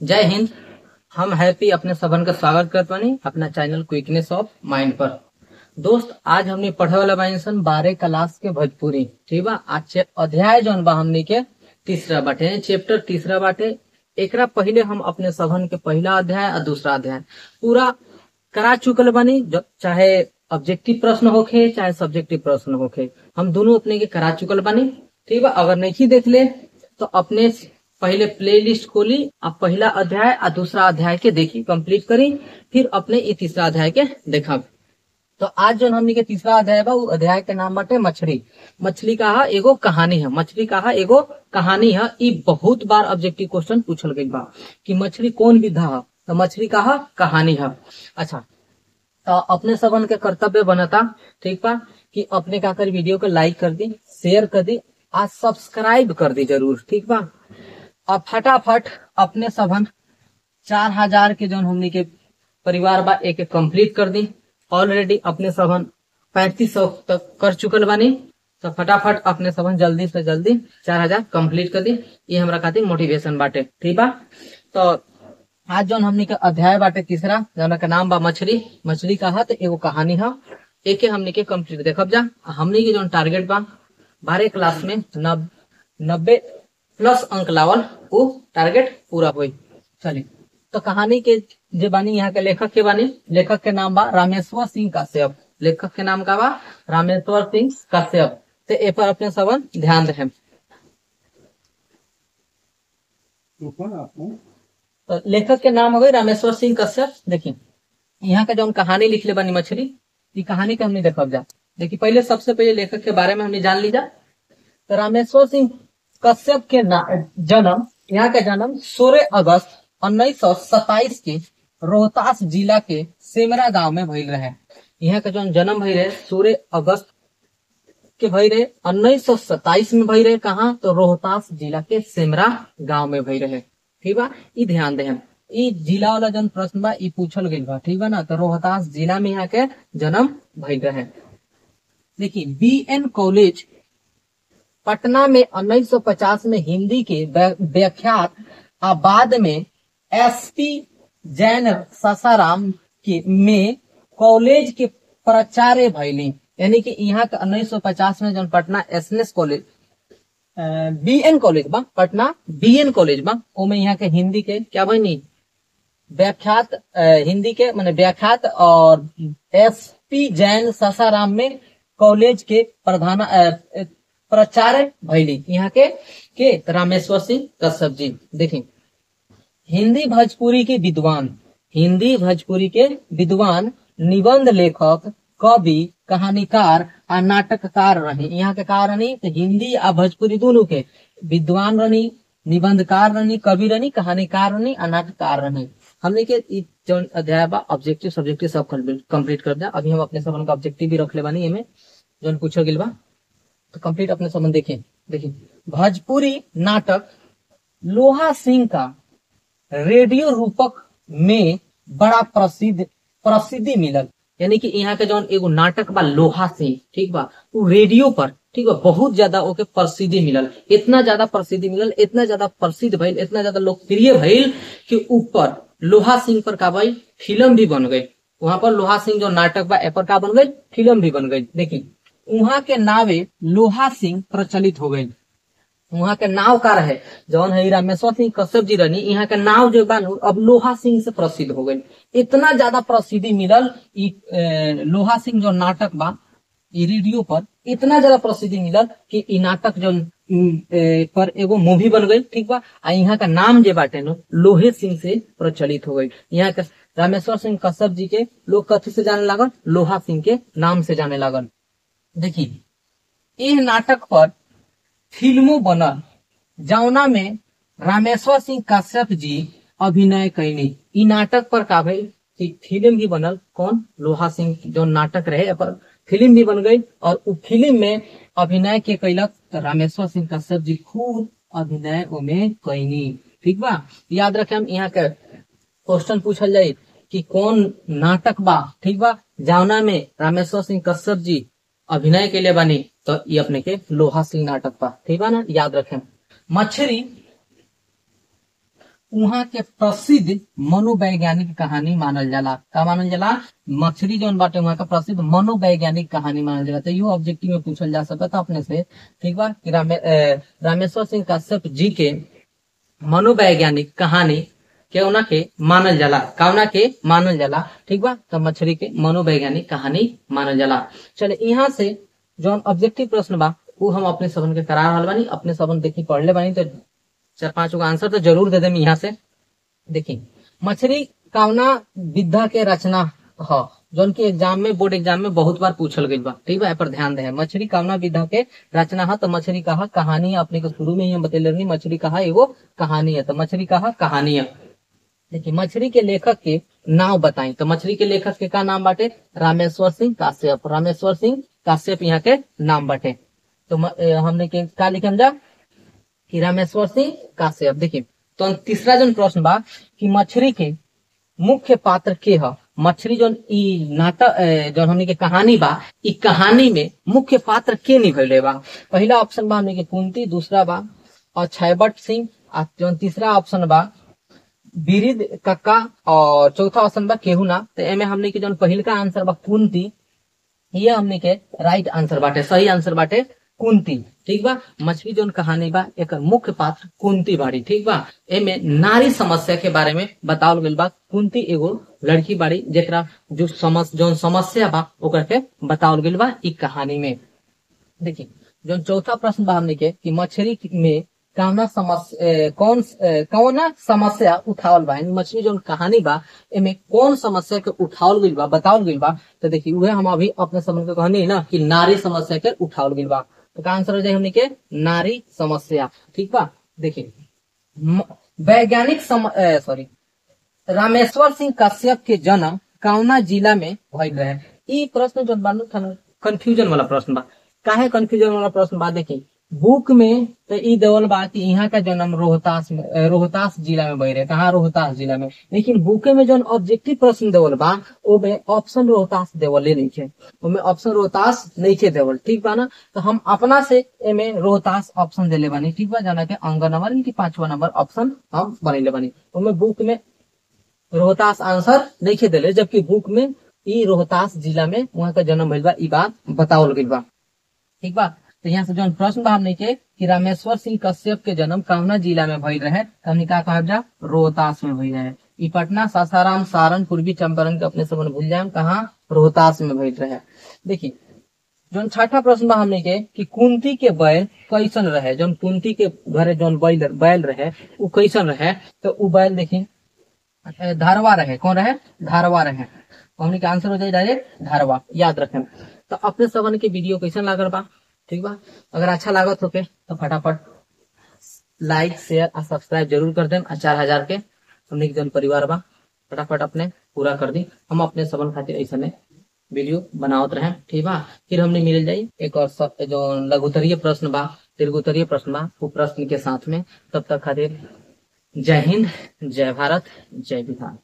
जय हिंद। हम हैप्पी अपने सबन का स्वागत करत बानी अपना चैनल क्विकनेस ऑफ माइंड पर। दोस्त, आज हमने पढ़े वाला बानी सन 12 क्लास के भोजपुरी। ठीक बा। आज अध्याय जौन बा हमनी के तीसरा बाटे, चैप्टर तीसरा बाटे। एकरा पहले हम अपने सबन के पहला अध्याय और दूसरा अध्याय पूरा करा चुकल बानी। चाहे ऑब्जेक्टिव प्रश्न होखे चाहे सब्जेक्टिव प्रश्न होखे, हम दोनों अपने के करा चुकल बानी। ठीक बा। अगर नहीं देख ले तो अपने पहले प्लेलिस्ट खोली, अब पहला अध्याय और दूसरा अध्याय के देखी, कंप्लीट करी, फिर अपने ये तीसरा अध्याय के देखा। तो आज जो हमनी के तीसरा अध्याय बा, वो अध्याय के नाम बाटे मछली। मछली कहा एगो कहानी है। मछली कहा एगो कहानी है। ई बहुत बार ऑब्जेक्टिव क्वेश्चन पूछल गई बा कि मछली कौन विधा है, तो मछली कहा कहानी है। अच्छा, तो अपने सबन के कर्तव्य बनता, ठीक बा, कि अपने का कर वीडियो को लाइक कर दी, शेयर कर दी और सब्सक्राइब कर दी जरूर। ठीक बा। और फटाफट अपने सबन 4000 के जौन हमनी के परिवार बा एक कंप्लीट कर दी। ऑलरेडी अपने सबन 3500 तक कर चुकल बानी। तो फटाफट अपने सबन जल्दी से जल्दी 4000 कंप्लीट कर दी। ये हमरा खातिर मोटिवेशन बाटे। ठीक बा। तो आज जौन हमनी के अध्याय बाटे तीसरा, जौन का नाम बा मछली। मछली कहा तो एगो कहानी है। एके हमनी के कंप्लीट देखब जा। हमनी के जौन टारगेट बा 12 क्लास में 90 प्लस अंक लावल, वो टारगेट पूरा हुई। चलिए, तो कहानी के जे बानी यहाँ के लेखक के बानी, लेखक के नाम बा रामेश्वर सिंह कश्यप। लेखक के नाम का बा रामेश्वर सिंह कश्यप। तो ए पर अपने सबन ध्यान दें। तो लेखक के नाम हो गई रामेश्वर सिंह कश्यप। देखिए यहाँ का जो हम कहानी लिख ले बानी मछली, ये कहानी के हमने देखब जा। देखिए पहले सबसे पहले लेखक के बारे में हमने जान लीजा। तो रामेश्वर सिंह कश्यप के जन्म, यहाँ का जन्म 16 अगस्त 1927 के रोहतास जिला के सेमरा गांव में भइल रहे। यहाँ का जो जन्म भइल रहे 16 अगस्त के भइल रहे, 1927 में भइल रहे। कहाँ? तो रोहतास जिला के सेमरा गांव में भइल रहे। ठीक बा। ई ध्यान दे, ई जिला वाला जन प्रश्न बा ई पूछल गई बा। ठीक बा ना। तो रोहतास जिला में यहाँ के जन्म भइल रहे। देखिए BN कॉलेज पटना में 1950 में हिंदी के व्याख्यात और बाद में SP जैन सासाराम के में कॉलेज के प्राचार्य भइली। यानी कि यहाँ के 1950 में जब Patna SNS college BN college बा, पटना BN कॉलेज बा, ओमे यहाँ के हिंदी के क्या बनी व्याख्यात, हिंदी के माने व्याख्यात और SP जैन सासाराम में कॉलेज के प्रधान प्राचार्य भैली यहाँ के रामेश्वर सिंह कश्यप जी। देखिए हिंदी भोजपुरी के विद्वान, हिंदी भोजपुरी के विद्वान, निबंध लेखक, कवि, कहानीकार और नाटककार रही। यहाँ के कार रही तो हिंदी और भोजपुरी दोनों के विद्वान रही, निबंधकार रही, कवि रही, कहानीकार रही और नाटककार रही। हमने के जो अध्याय बा ऑब्जेक्टिव सब्जेक्टिव सब कंप्लीट कर दिया। अभी हम अपने सबन का ऑब्जेक्टिव भी रख ले बानी, एमे जो पूछल गेल बा तो कंप्लीट अपने समझ। देखिए भोजपुरी नाटक लोहा सिंह का रेडियो रूपक में बड़ा प्रसिद्धि मिलल। यानी कि यहाँ के जौन एगो नाटक बा लोहा सिंह, ठीक बा, वो रेडियो पर, ठीक बा, बहुत ज्यादा ओके प्रसिद्धि मिलल। इतना ज्यादा प्रसिद्धि मिलल, इतना ज्यादा प्रसिद्ध भइल, इतना ज्यादा लोकप्रिय भइल कि ऊपर लोहा सिंह पर का भाई फिल्म भी बन गई। वहां पर लोहा सिंह जो नाटक बा ए पर का बन गई, फिल्म भी बन गई। देखिए वहां के नावे लोहा सिंह प्रचलित हो गई। वहां के नाव का रहे जौन है रामेश्वर सिंह कश्यप जी रही, यहाँ के नाव जो बानू अब लोहा सिंह से प्रसिद्ध हो गई। इतना ज्यादा प्रसिद्धि मिलल लोहा सिंह जो नाटक बा रेडियो पर इतना ज्यादा प्रसिद्धि मिलल कि ई नाटक जो पर एगो मूवी बन गई। ठीक बा। यहाँ का नाम जो बाटे नो लोहे सिंह से प्रचलित हो गई। यहाँ के रामेश्वर सिंह कश्यप जी के लोग कथी से जाने लागल, लोहा सिंह के नाम से जाने लागल। देखिए यह नाटक पर फिल्मों बनल जौना में रामेश्वर सिंह कश्यप जी अभिनय कैली। ई नाटक पर का भइल कि फिल्म भी बनल। कौन? लोहा सिंह जो नाटक रहे पर फिल्म भी बन गई और उ फिल्म में अभिनय के कैलक तो रामेश्वर सिंह कश्यप जी खूब अभिनय में कैनी। ठीक बा। याद रखे हम यहाँ के क्वेश्चन पूछल जाये कि कौन नाटक बा, ठीक बा, जौना में रामेश्वर सिंह कश्यप जी अभिनय के लिए बनी, तो ये अपने के लोहा सिंह नाटक बा। ठीक बा ना, याद रखें। मछली वहाँ के प्रसिद्ध मनोवैज्ञानिक कहानी मानल जाला। का मानल जाला? मछली जौन बाटे वहाँ का प्रसिद्ध मनोवैज्ञानिक कहानी मानल जाला। तो यो ऑब्जेक्टिव में पूछल जा सकता अपने से, ठीक बा, कि रामेश्वर सिंह कश्यप जी के मनोवैज्ञानिक कहानी केवना के मानल जाला, कावना के मानल जाला, ठीक बा। तो मछली के मनोवैज्ञानिक कहानी मानल जाला। चले यहाँ से जौन ऑब्जेक्टिव प्रश्न बा वो हम अपने सबन के करा रहल बानी, अपने सबन देखी पढ़ले बानी, तो 4-5 गो आंसर तो जरूर दे देम यहाँ से। देखी, मछली कावना विधा के रचना ह जौन की एग्जाम में, बोर्ड एग्जाम में बहुत बार पूछल गई बा, ठीक बा, पर ध्यान दे। मछली कावना विधा के रचना है, तो मछली कहा कहानी है। अपने को शुरू में ही हम बतेले रही, मछली कहा एगो कहानी है, तो मछली कहा कहानी है। देखिए, मछली के लेखक के नाम बताई, तो मछली के लेखक के का नाम बाटे? रामेश्वर सिंह काश्यप। रामेश्वर सिंह काश्यप यहाँ के नाम बाटे। तो हमने के का लिखम जा कि रामेश्वर सिंह काश्यप। देखिए, तो तीसरा जन प्रश्न बा कि मछली के मुख्य पात्र के ह? मछली जौन ई नाटक जौन हमने के कहानी बा, ई कहानी में मुख्य पात्र के निभैले बा? पहला ऑप्शन बा हमने के कुंती, दूसरा बा अक्षयवट सिंह, और जौन तीसरा ऑप्शन बा बिरिद कक्का, और चौथा ऑप्शन बा केहुना। तो एमे हमने के जौन पहिल का आंसर बा कुंती, ये हमने के राइट आंसर बाटे, सही आंसर बाटे कुंती, ठीक बा। मछली जौन कहानी बा एक मुख्य पात्र कुंती बाड़ी, ठीक बा। एमे नारी समस्या के बारे में बतावल गइल बा। कुंती एगो लड़की बाड़ी जेकरा जो जौन समस्या बा ओकर के बतावल गइल बा ई कहानी में। देखिए, जो चौथा प्रश्न बा हमने के कि मछली में कौना समस्या उठावल बा, मछली जो कहानी बा एमे कौन समस्या के उठावल गइल बा, बतावल गइल बा। तो देखिए, उहे हम अभी अपने समझ के कहनी ना कि नारी समस्या के उठावल गइल बा। तो का आंसर हो जाए हमने के नारी समस्या, ठीक बा। देखिए, वैज्ञानिक सॉरी रामेश्वर सिंह कश्यप के जन्म कौना जिला में भइल रहे? ई प्रश्न जो कंफ्यूजन वाला प्रश्न बा। काहे कंफ्यूजन वाला प्रश्न बा? देखिए, बुक में तो ई देवल बा कि यहाँ का जन्म रोहतास जिला में भइल रहे। कहाँ? रोहतास जिला में। लेकिन बुके में जो ऑब्जेक्टिव प्रश्न देवल बा ओमे ऑप्शन रोहतास देवले नहीं है, ओमे ऑप्शन रोहतास नहीं है देवल, ठीक बा ना। तो हम अपना से एमे रोहतास ऑप्शन देले बानी, ठीक बा, जाना के अंग नंबर की 5वां नंबर ऑप्शन हम बनैले बानी। ओमे बुक में रोहतास आंसर नहीं देले, जबकि बुक में ई रोहतास जिला में वहाँ का जन्म भइल बा ई बात बतावल गइल बा, ठीक बा। तो यहाँ से जो प्रश्न बा हमने के कि रामेश्वर सिंह कश्यप के जन्म कौना जिला में भइल रहे? हमने का कहब जा? रोहतास में भइल रहे। ई पटना, सासाराम, सारण, पूर्वी चंपारण के अपने सब भूल जाए, कहाँ? रोहतास में भइल रहे। देखिए, जो छठा प्रश्न बा हमने के कि कुंती के बैल कैसन रहे? जो कुंती के घरे जो बैल रहे वो कैसन रहे? तो वो बैल देखिए धारवा रहे। कौन रहे? धारवा रहे। हमने के आंसर हो जाए डायरेक्ट धारवा, याद रखें। तो अपने सबन के वीडियो कैसन लागल बा, ठीक बा। अगर अच्छा लागत होके तो फटाफट लाइक, शेयर और सब्सक्राइब जरूर कर दें। 4000 के हमने के जन परिवार बा फटाफट अपने पूरा कर दी। हम अपने सबन खातिर ऐसा वीडियो बनावत रहे, ठीक बा। फिर हमने मिल जाये एक और जो लघुत्तरीय प्रश्न बा, दीर्घोत्तरीय प्रश्न बा, वो प्रश्न के साथ में। तब तक खातिर जय हिंद, जय भारत, जय बिहार।